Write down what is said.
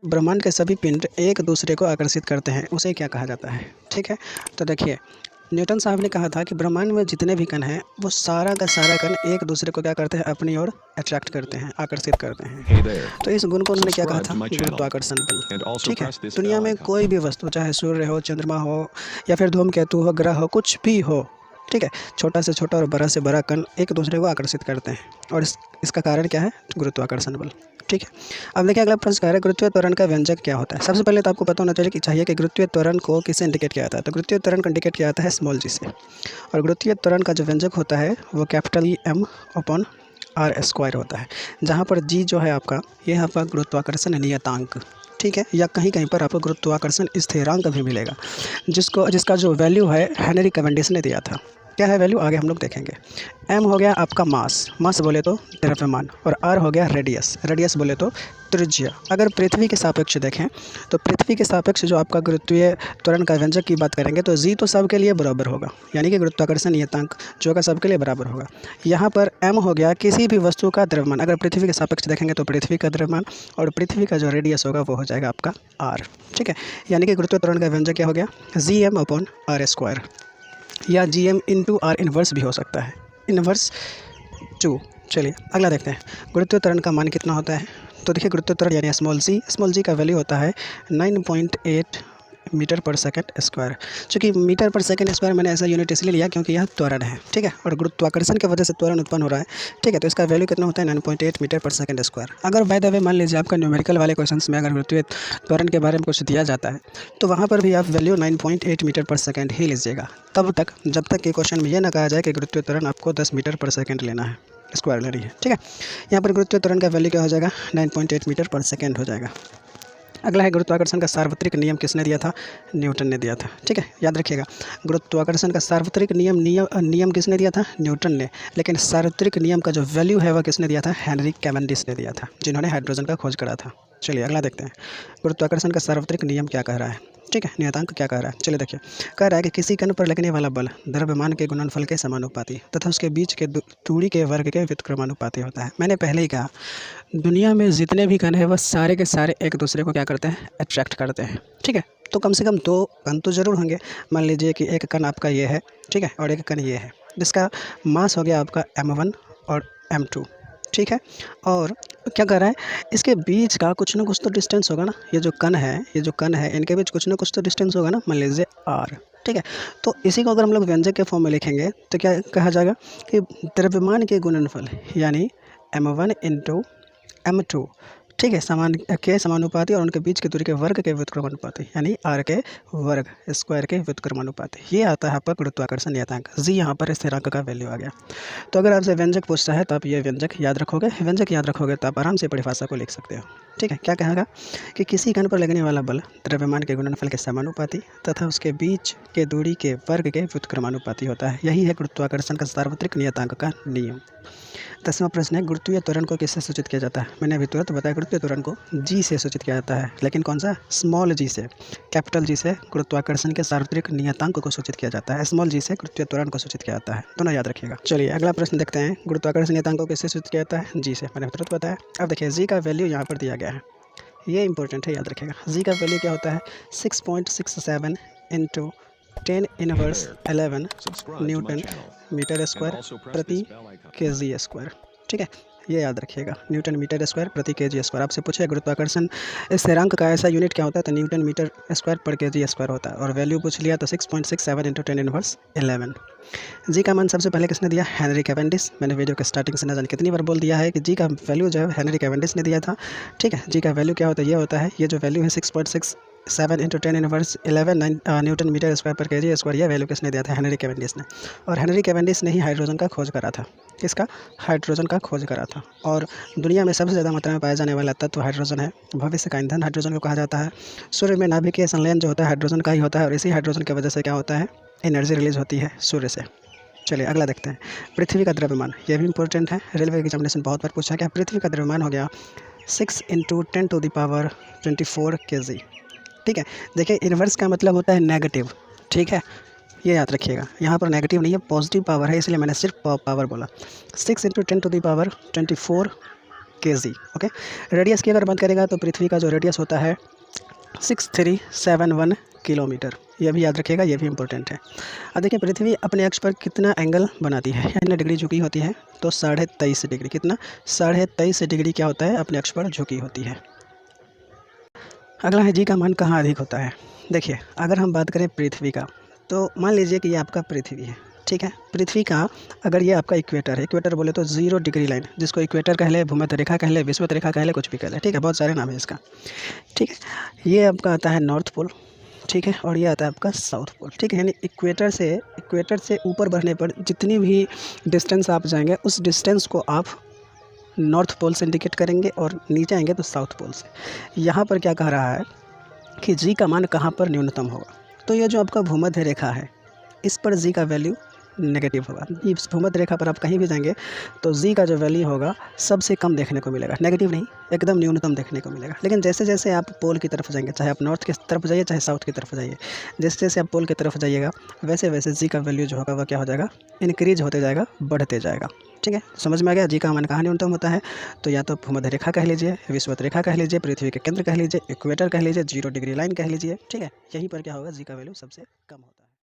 ब्रह्मांड के सभी पिंड एक दूसरे को आकर्षित करते हैं, उसे क्या कहा जाता है? ठीक है, तो देखिए, न्यूटन साहब ने कहा था कि ब्रह्मांड में जितने भी कण हैं वो सारा का सारा कण एक दूसरे को क्या करते हैं, अपनी ओर अट्रैक्ट करते हैं, आकर्षित करते हैं। तो इस गुण को उन्होंने क्या कहा था? गुरुत्वाकर्षण बल। ठीक है, दुनिया में कोई भी वस्तु, चाहे सूर्य हो, चंद्रमा हो, या फिर धूमकेतु हो, ग्रह हो, कुछ भी हो, ठीक है, छोटा से छोटा और बड़ा से बड़ा कण एक दूसरे को आकर्षित करते हैं, और इसका कारण क्या है? गुरुत्वाकर्षण बल। ठीक है, अब देखिए अगला प्रश्न कह रहा है गुरुत्वीय त्वरण का व्यंजक क्या होता है? सबसे पहले तो आपको पता होना चाहिए कि गुरुत्वीय त्वरण को किससे इंडिकेट किया जाता है? तो गुरुत्वीय त्वरण को इंडिकेट किया जाता है स्मॉल जी से, और गुरुत्वीय त्वरण का जो व्यंजक होता है वो capital M upon R square होता है, जहाँ पर जी जो है आपका, ये है आपका गुरुत्वाकर्षण नियतांक। ठीक है, या कहीं कहीं पर आपको गुरुत्वाकर्षण स्थिरांक भी मिलेगा, जिसका जो वैल्यू है हेनरी कैवेंडिश ने दिया था। क्या है वैल्यू, आगे हम लोग देखेंगे। एम हो गया आपका मास बोले तो द्रव्यमान, और आर हो गया रेडियस बोले तो त्रिज्या। अगर पृथ्वी के सापेक्ष देखें तो पृथ्वी के सापेक्ष जो आपका गुरुत्वीय त्वरण का व्यंजक की बात करेंगे तो जी तो सबके लिए बराबर होगा, यानी कि गुरुत्वाकर्षण नियतांक जो का सबके लिए बराबर होगा। यहाँ पर एम हो गया किसी भी वस्तु का द्रव्यमान, अगर पृथ्वी के सापेक्ष देखेंगे तो पृथ्वी का द्रव्यमान, और पृथ्वी का जो रेडियस होगा वो हो जाएगा आपका आर। ठीक है, यानी कि गुरुत्वीय त्वरण का व्यंजक क्या हो गया? G M upon R square, या G M into R inverse भी हो सकता है, इन्वर्स 2। चलिए अगला देखते हैं, गुरुत्वीय त्वरण का मान कितना होता है? तो देखिए गुरुत्वीय त्वरण यानी स्मॉल जी का वैल्यू होता है 9.8 मीटर पर सेकंड स्क्वायर। चूँकि मीटर पर सेकंड स्क्वायर मैंने ऐसा यूनिट इसलिए लिया क्योंकि यह त्वरण है, ठीक है, और गुरुत्वाकर्षण की वजह से त्वरण उत्पन्न हो रहा है, ठीक है, तो इसका वैल्यू कितना होता है? 9.8 मीटर पर सेकंड स्क्वायर। अगर बाय द वे मान लीजिए आपका न्यूमेरिकल वाले क्वेश्चंस में अगर गुरुत्वीय त्वरण के बारे में कुछ दिया जाता है तो वहाँ पर भी आप वैल्यू 9.8 मीटर पर सेकंड ही लीजिएगा, तब तक जब तक कि क्वेश्चन में यह ना कहा जाए कि गुरुत्वीय त्वरण आपको 10 मीटर पर सेकंड लेना है, स्क्वायर ले रही है। ठीक है, यहाँ पर गुरुत्वीय त्वरण का वैल्यू क्या हो जाएगा? 9.8 मीटर पर सेकंड हो जाएगा। अगला है गुरुत्वाकर्षण का सार्वत्रिक नियम किसने दिया था? न्यूटन ने दिया था। ठीक है, याद रखिएगा, गुरुत्वाकर्षण का सार्वत्रिक नियम किसने दिया था? न्यूटन ने। लेकिन सार्वत्रिक नियम का जो वैल्यू है वह किसने दिया था? हेनरी कैवेंडिश ने दिया था, जिन्होंने हाइड्रोजन का खोज करा था। चलिए अगला देखते हैं, गुरुत्वाकर्षण का सार्वत्रिक नियम क्या कह रहा है? ठीक है, नियतांक क्या कह रहा है? चलिए देखिए, कह रहा है कि किसी कण पर लगने वाला बल द्रव्यमान के गुणनफल के समानुपाती तथा उसके बीच के दूरी के वर्ग के व्युत्क्रमानुपाती होता है। मैंने पहले ही कहा, दुनिया में जितने भी कण हैं वह सारे के सारे एक दूसरे को क्या करते हैं? अट्रैक्ट करते हैं। ठीक है, तो कम से कम 2 कण तो जरूर होंगे। मान लीजिए कि एक कण आपका ये है, ठीक है, और एक कण ये है, जिसका मास हो गया आपका m1 और m2। ठीक है, और क्या कर रहा है? इसके बीच का कुछ ना कुछ तो डिस्टेंस होगा ना, ये जो कण है इनके बीच कुछ ना कुछ तो डिस्टेंस होगा ना, मान लीजिए r। ठीक है, तो इसी को अगर हम लोग व्यंजक के फॉर्म में लिखेंगे तो क्या कहा जाएगा कि द्रव्यमान के गुणनफल यानी m1 इंटू m2, ठीक है, समानुपाती और उनके बीच की दूरी के वर्ग के व्युत्क्रमानुपाती, यानी r के वर्ग स्क्वायर के व्युत्क्रमानुपाती, ये आता है आपका गुरुत्वाकर्षण नियतांक। जी यहाँ पर स्थिरांक का वैल्यू आ गया। तो अगर आपसे व्यंजक पूछता है तो आप ये व्यंजक याद रखोगे तो आप आराम से परिभाषा को लिख सकते हो। ठीक है, क्या कहेगा कि किसी कण पर लगने वाला बल द्रव्यमान के गुणनफल के समानुपाती तथा उसके बीच के दूरी के वर्ग के व्युत्क्रमानुपाती होता है। यही है गुरुत्वाकर्षण का सार्वत्रिक नियतांक का नियम। 10वां प्रश्न है, गुरुत्वीय त्वरण को किससे सूचित किया जाता है? मैंने अभी तुरंत बताया, गुरुत्वीय त्वरण को जी से सूचित किया जाता है, लेकिन कौन सा? स्मॉल जी से। कैपिटल जी से गुरुत्वाकर्षण के सार्वत्रिक नियतांक को सूचित किया जाता है, स्मॉल जी से गुरुत्वीय त्वरण को सूचित किया जाता है, दोनों याद रखिएगा। चलिए अगला प्रश्न देखते हैं, गुरुत्वाकर्षण नियतांक को किससे सूचित किया जाता है? जी से, मैंने तुरंत बताया। अब देखिए, जी का वैल्यू यहाँ पर दिया गया है, ये इंपॉर्टेंट है, याद रखिएगा। जी का वैल्यू क्या होता है? 6.67 इंटू 10⁻11 न्यूटन मीटर स्क्वायर प्रति केजी स्क्वायर। ठीक है, ये याद रखिएगा, न्यूटन मीटर स्क्वायर प्रति केजी स्क्वायर। आपसे पूछे गुरुत्वाकर्षण स्थिरांक का ऐसा यूनिट क्या होता है? तो न्यूटन मीटर स्क्वायर पर केजी स्क्वायर होता है, और वैल्यू पूछ लिया तो 6.67 इंटू 10⁻11। जी का मान सबसे पहले किसने दिया? Henry Cavendish. मैंने वीडियो के स्टार्टिंग से न जाने कितनी बार बोल दिया है कि जी का वैल्यू जो है हेनरी कैवेंडिश ने दिया था। ठीक है, जी का वैल्यू क्या होता है? ये होता है, ये जो वैल्यू है 6.67 इंटू 10⁻11 न्यूटन मीटर स्क्वायर पर केजी स्क्वायर, ये वैल्यू किसने दिया था? हेनरी कैवेंडिश ने। और हेनरी कैवेंडिश ने ही हाइड्रोजन का खोज करा था। किसका? हाइड्रोजन का खोज करा था। और दुनिया में सबसे ज़्यादा मात्रा में पाया जाने वाला तत्व हाइड्रोजन है। भविष्य का ईंधन हाइड्रोजन को कहा जाता है। सूर्य में नाभिकीय संलयन जो होता है हाइड्रोजन का ही होता है, और इसी हाइड्रोजन की वजह से क्या होता है? एनर्जी रिलीज होती है सूर्य से। चलिए अगला देखते हैं, पृथ्वी का द्रव्यमान, यह भी इंपॉर्टेंट है, रेलवे एग्जामिनेशन बहुत बार पूछा गया। पृथ्वी का द्रव्यमान हो गया 6 इंटू 10⁻24 kg। ठीक है, देखिए इन्वर्स का मतलब होता है नेगेटिव। ठीक है, ये याद रखिएगा, यहाँ पर नेगेटिव नहीं है, पॉजिटिव पावर है, इसलिए मैंने सिर्फ पावर बोला। 6 इंटू 10⁻24 kg। ओके, रेडियस की अगर बात करेगा तो पृथ्वी का जो रेडियस होता है 6371 किलोमीटर। ये भी याद रखिएगा, ये भी इंपॉर्टेंट है। अब देखिए पृथ्वी अपने अक्ष पर कितना एंगल बनाती है, कितने डिग्री झुकी होती है, तो 23.5 डिग्री। कितना? 23.5 डिग्री क्या होता है, अपने अक्ष पर झुकी होती है। अगला है जी का मान कहाँ अधिक होता है। देखिए अगर हम बात करें पृथ्वी का, तो मान लीजिए कि ये आपका पृथ्वी है, ठीक है। पृथ्वी का अगर ये आपका इक्वेटर है, इक्वेटर बोले तो 0 डिग्री लाइन, जिसको इक्वेटर कह ले, भूमध्य रेखा कह ले, विषुवत रेखा कह ले, कुछ भी कह ले, ठीक है, बहुत सारे नाम है इसका, ठीक है। ये आपका आता है नॉर्थ पोल, ठीक है, और ये आता है आपका साउथ पोल, ठीक है। यानी इक्वेटर से ऊपर बढ़ने पर जितनी भी डिस्टेंस आप जाएंगे उस डिस्टेंस को आप नॉर्थ पोल से इंडिकेट करेंगे, और नीचे आएंगे तो साउथ पोल से। यहाँ पर क्या कह रहा है कि जी का मान कहाँ पर न्यूनतम होगा, तो ये जो आपका भूमध्य रेखा है इस पर जी का वैल्यू नेगेटिव होगा। इस भूमध्य रेखा पर आप कहीं भी जाएंगे तो जी का जो वैल्यू होगा सबसे कम देखने को मिलेगा, नेगेटिव नहीं, एकदम न्यूनतम देखने को मिलेगा। लेकिन जैसे जैसे आप पोल की तरफ जाएंगे, चाहे आप नॉर्थ की तरफ जाइए चाहे साउथ की तरफ जाइए, जैसे जैसे आप पोल की तरफ जाइएगा वैसे वैसे जी का वैल्यू जो होगा वह क्या हो जाएगा, इंक्रीज होते जाएगा, बढ़ते जाएगा, ठीक है। समझ में आ गया जी का मान कहाँ न्यूनतम होता है, तो या तो भूमध्य रेखा कह लीजिए, विषुवत रेखा कह लीजिए, पृथ्वी के केंद्र कह लीजिए, इक्वेटर कह लीजिए, 0 डिग्री लाइन कह लीजिए, ठीक है। यहीं पर क्या होगा, जी का वैल्यू सबसे कम होता है।